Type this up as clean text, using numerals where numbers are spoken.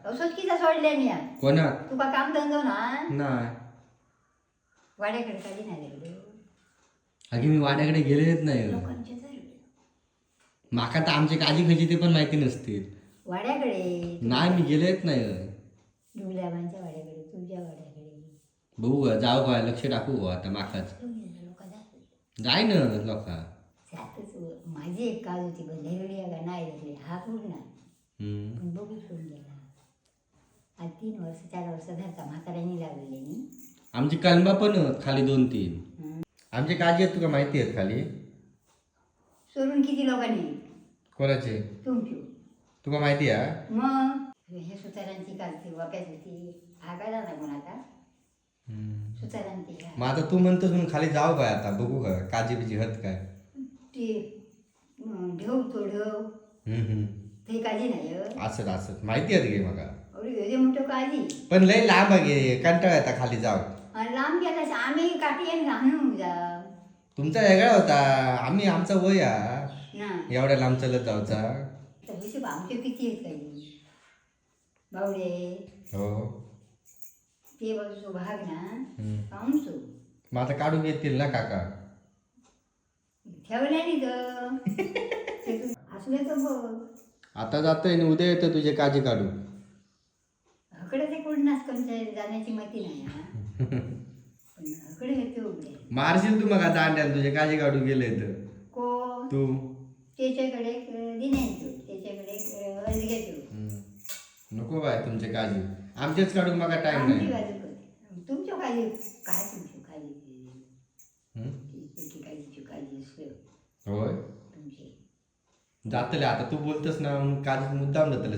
असोच किती सोडले मी कोणाक तुका काम धंदो ना नाही. वाड्याकडे काढी नाही लागलो अगे मी वाड्याकडे गेलेच नाही. लोकांच्या जर माका तर आमचे काजी खयची ते पण माहिती नसतील. वाड्याकडे नाही मी गेलेच नाही. डुबल्याबांच्या वाड्याकडे तुझ्या वाड्याकडे बघू ग जाऊ काय लक्ष टाकू गो आता माकाच लोक जातात जाय ना लोका. जातच माझी एक काज होती पण धरली का नाही धरली हा पूर्ण पण बघू सोडून गेला आज 3 वर्ष 4 वर्ष धरता म्हाताऱ्यांनी लावलेले मी आमची कलमा पण खाली 2-3 आमचे काजी आहेत तुका माहिती आहेत खाली. सोडून किती लोकांनी कोणाचे तुमची तुका माहिती आहे. मग हे सुतारांची कालती वाप्यात होती आगा जाणार कोण आता सुतारांची का मग आता तू म्हणतोस म्हणून खाली जाऊ काय आता बघू का काजी बिजी हत काय. ते ढेव तो ढेव ते काळजी नाही असत असत माहिती आहे गे मका. एवढी म्हणतो काळजी पण लय लांब आहे गे कंटाळा येता खाली जाऊ. आणि लांब गेला आम्ही काठी आणि घालून जा तुमचा वेगळा होता आम्ही आमचा वय ना एवढ्या लांब चलत जाऊचा. तर हिशोब आमचे किती आहेत काही बावडे हो ते बाजूचो भाग ना आमचो मग आता काढून येतील ना काका. ठेवल्या नाही तर असले तर बघ आता जातोय आणि उद्या येतं तुझे काजी काढू. हकडे ते कोणनाच कोणत्या जाण्याची माहिती नाही हा पण हकडे येते उघडे मारशील तू मग आता अंड्याला तुझे काजी काढू गेले तर को तू त्याच्याकडे दिन्याचो त्याच्याकडे अलग्याचो नको बाय तुमचे काजी आमचेच काढून मग टाइम आमची नाही. बाजू करते तुमच्या काळजी काय तुमची काळजी काळजी असलं होय तुमची जातले आता तू बोलतस ना काजी मुद्दाम जातले.